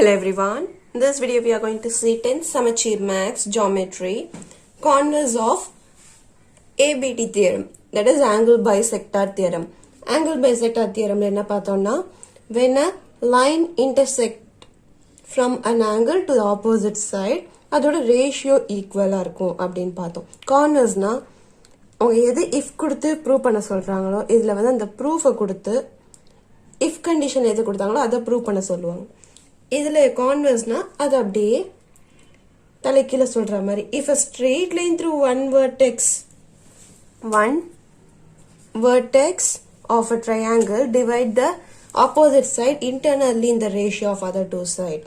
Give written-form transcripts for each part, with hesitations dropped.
Hello everyone. In this video we are going to see 10th Samachir Max Geometry corners of ABT theorem, that is angle bisector theorem. Angle bisector theorem la enna paathomna, when a line intersect from an angle to the opposite side adoda ratio equal ah irukum appdin paathom. Corners na avanga edhu if kuduthu prove panna solrangalo, idhula vandha and proof kuduthu if condition edhu kudutangalo adha prove panna solluvaanga. இதுல கான்வர்ஸ்னா அது அப்படியே தலைக்கீழ சொல்ற மாதிரி. if a straight line through one vertex of a triangle divide the opposite side internally in the ratio of other two side,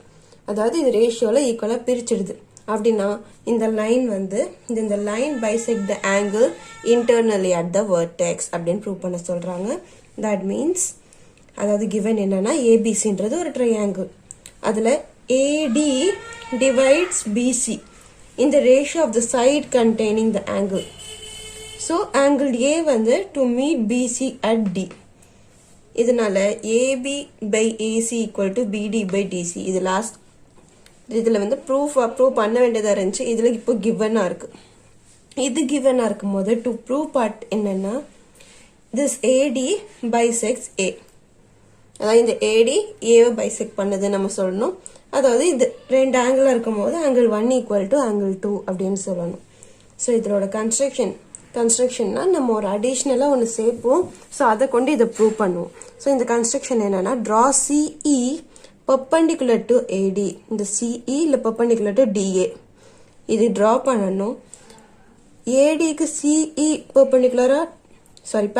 அதாவது இது ரேஷியோல ஈக்குவலா பிரிச்சிடுது அப்படின்னா இந்த லைன் வந்து இந்த line bisect the angle internally at the vertex அப்படின்னு prove பண்ண சொல்றாங்க. that means அதாவது given என்னன்னா ABCன்றது ஒரு triangle, அதுல AD divides BC in the ratio of the side containing the angle. So angle A வந்து to meet BC at D. இதனால AB by AC equal to BD by DC. இது last இதுல வந்து prove பண்ண வேண்டியதா இருந்துச்சு. இதுல இப்போ given இருக்கு. இது given இருக்கும்போது to prove part என்னன்னா this AD bisects A. அதாவது இந்த AD ஏவை பைசெக்ட் பண்ணது நம்ம சொல்லணும். அதாவது இது ரெண்டு ஆங்கிள் இருக்கும்போது ஆங்கிள் 1 ஈக்குவல் டு ஆங்கிள் 2 அப்படின்னு சொல்லணும். ஸோ இதோட கன்ஸ்ட்ரக்ஷன்னா நம்ம ஒரு அடிஷ்னலாக ஒன்று சேர்ப்போம். ஸோ அதை கொண்டு இதை ப்ரூவ் பண்ணுவோம். ஸோ இந்த கன்ஸ்ட்ரக்ஷன் என்னன்னா draw CE perpendicular to AD, இந்த CE இல்லை perpendicular to DA இது ட்ரா பண்ணணும். ADக்கு CE perpendicular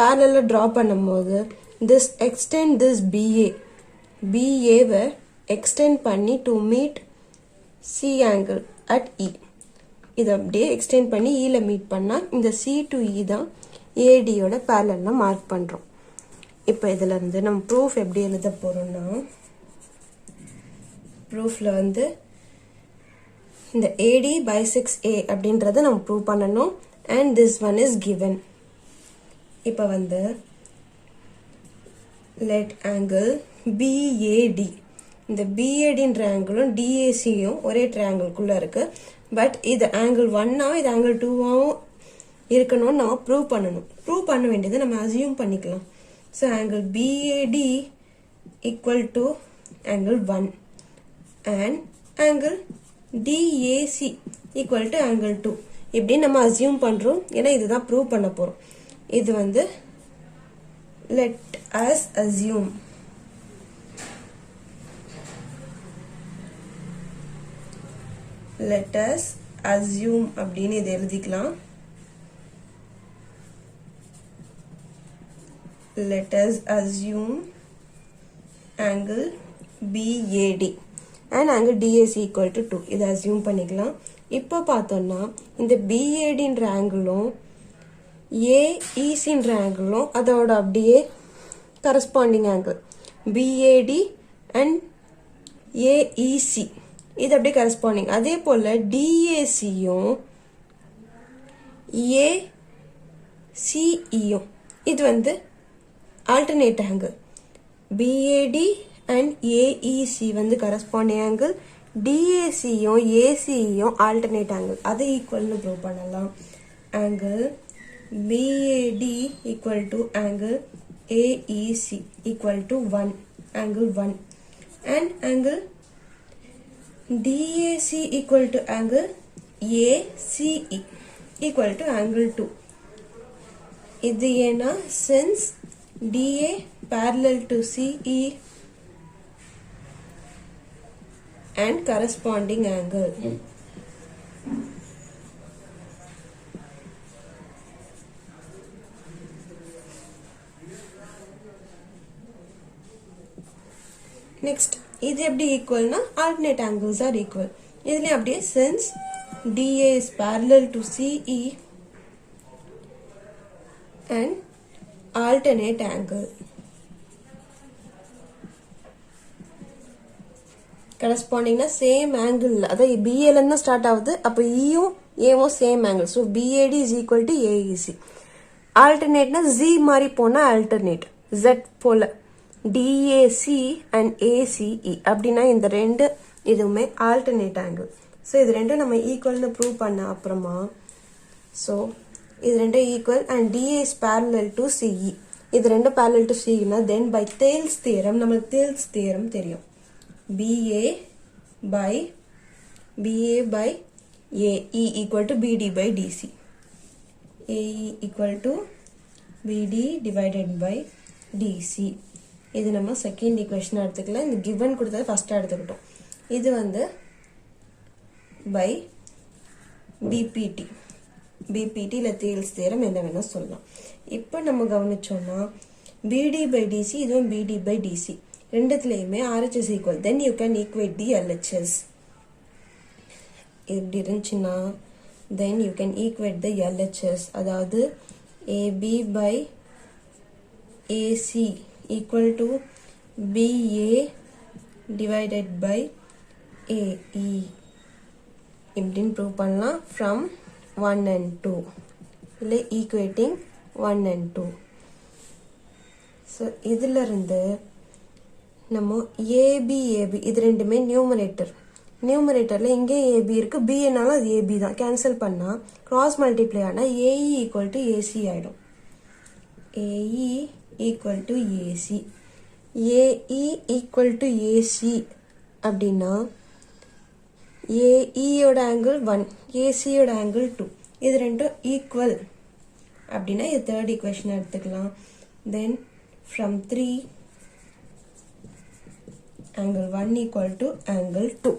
parallel ட்ரா பண்ணும்போது this extend this BA வை extend பண்ணி to meet C angle at E. இதை அப்படியே extend பண்ணி Eல மீட் பண்ணா இந்த C to E தான் AD யோட parallel மார்க் பண்றோம். இப்போ இதுல இருந்து நம்ம proof எப்படி எழுத போறோம்னா, proofல வந்து இந்த AD bisects A அப்படின்றத நம்ம prove பண்ணணும். and this one is given. இப்போ வந்து let angle BAD, இந்த BAD என்ற ஆங்கிளும் DACயும் ஒரே ட்ரையாங்கிள்குள்ள இருக்கு. பட் இது ஆங்கிள் 1ஆவும் இது ஆங்கிள் 2ஆவும் இருக்கணும்னு நம்ம ப்ரூவ் பண்ணணும். ப்ரூவ் பண்ண வேண்டியது நம்ம அசியூம் பண்ணிக்கலாம். So angle BAD equal to angle 1 and angle DAC equal to angle 2 இப்படி நம்ம அசியூம் பண்றோம். ஏன்னா இதுதான் ப்ரூவ் பண்ண போறோம். இது வந்து let us assume அப்படின்னு இதை எழுதிக்கலாம். let us assume angle BAD and angle DAC equal to 2 இதை assume பண்ணிக்கலாம். இப்போ பார்த்தோம்னா இந்த BAD என்ற ஆங்கிளும் AEC என்ற ஆங்கிளும் அதோட அப்படியே corresponding angle BAD and AEC இது அப்படியே கரஸ்பாண்டிங். அதே போல DACயும் ACEயும் இது வந்து alternate angle. BAD and AEC வந்து கரஸ்பாண்டிங் ஆங்கிள், DACயும் ACEயும் ஆல்டர்னேட் ஆங்கிள். அது ஈக்குவல்னு ப்ரூவ் பண்ணலாம். Angle BAD equal to angle AEC equal to 1 angle 1 and angle DAC equal to angle ACE equal to angle 2. இது ஏன்னா since DA parallel to CE and corresponding angle. Next இது எப்படி ஈக்குவல்னா alternate angles are equal. இதுல அப்படியே since DA is parallel to CE and alternate angle correspondingனா same angle, அதாவது BA ல இருந்து ஸ்டார்ட் ஆகுது. அப்போ Eயும் Aவும் same angle. So BAD is equal to AEC. ஆல்டர்னேட்னா Z மாதிரி போனா ஆல்டர்னேட் Z போல DAC and ACE அப்படின்னா இந்த ரெண்டு இதுவுமே alternate angle. ஸோ இது ரெண்டும் நம்ம ஈக்குவல்னு ப்ரூவ் பண்ண அப்புறமா ஸோ இது ரெண்டும் equal and DA is parallel to CE. இது ரெண்டும் parallel to CEனா தென் பை தேல்ஸ் தியரம் நம்மளுக்கு தேல்ஸ் தியரம் தெரியும். BA by AE equal to BD by DC. AE equal to BD divided by DC. இது நம்ம second equation எடுத்துக்கலாம். இந்த given கொடுத்தது ஃபர்ஸ்ட் எடுத்துக்கிட்டோம். இது வந்து by BPT இல்ல தேல்ஸ் தியரம் என்ன வேணா சொல்லலாம். இப்போ நம்ம கவனிச்சோம்னா BD by DC இதுவும் BD by DC ரெண்டுத்துலயுமே RHS equal. Then you can equate the LHS. இப்படி இருந்துச்சுன்னா then you can equate the LHS. அதாவது AB by AC equal to BA divided by AE. இப்படின்னு ப்ரூவ் பண்ணலாம் from 1 and 2 இல்லை equating 1 and 2. So இதில் இருந்து நம்ம AB இது ரெண்டுமே நியூமரேட்டரில் இங்கே AB இருக்கு BAனாலும் அது AB தான் கேன்சல் பண்ணால் கிராஸ் மல்டிப்ளை ஆனால் AE ஈக்குவல் டு AC ஆகிடும். AE equal to AC. AE equal to AC அப்படின்னா AEயோட ஆங்கிள் 1 ACயோட ஆங்கிள் 2 இது ரெண்டும் ஈக்குவல் அப்படின்னா இது தேர்ட் ஈக்குவேஷன் எடுத்துக்கலாம். தென் from 3 angle 1 equal to angle 2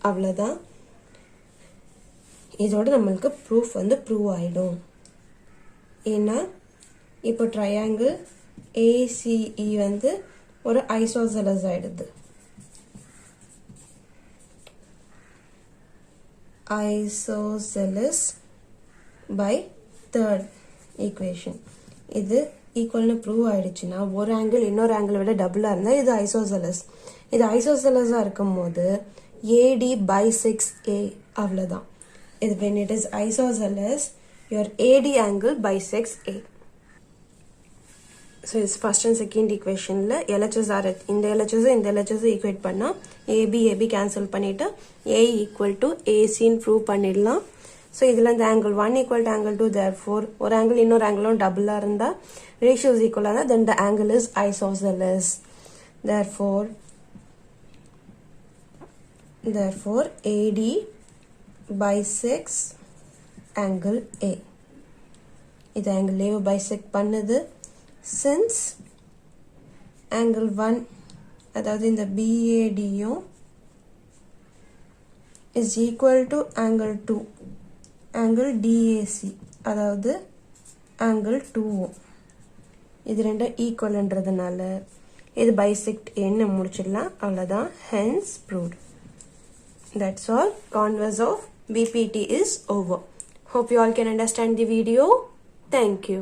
அவ்வளவுதான். இதோட நம்மளுக்கு ப்ரூஃப் வந்து ப்ரூவ் ஆயிடும். ஏன்னா இப்போ ட்ரையாங்கிள் ACE வந்து ஒரு ஐசோசெலஸ் ஆயிடுது. Isosceles by third equation. இது ஈக்குவல்னு ப்ரூவ் ஆயிடுச்சுன்னா ஒரு ஆங்கிள் இன்னொரு ஆங்கிள் விட டபுளாக இருந்தால் இது ஐசோசெலஸ். இது ஐசோசெலஸாக இருக்கும் போது AD by 6A அவ்வளோதான். இது when it is isosceles your AD angle by 6A. So இது ஃபர்ஸ்ட் அண்ட் செகண்ட் ஈக்குவேஷனில் LHS இந்த LHS ஈக்குவேட் பண்ணால் AB கேன்சல் பண்ணிவிட்டு AE ஈக்குவல் டு ACன்னு ப்ரூவ் பண்ணிடலாம். ஸோ இதில் இந்த angle 1 equal to angle 2 therefore ஒரு ஆங்கிள் இன்னொரு ஆங்கிளும் டபுளாக இருந்தால் ratios equal ஆனால் then the angle is isosceles. Therefore AD by 6 angle A. இது angle A bisect பண்ணுது. Since angle 1 அதாவது இந்த BAD is equal to angle 2 angle DAC அதாவது angle 2 இது ரெண்டும் ஈக்குவல்ன்றதுனால இது bisect என்ன முடிச்சிடலாம் அவ்வளோதான். hence proved. That's all. Converse of BPT is over. Hope you all can understand the video. Thank you.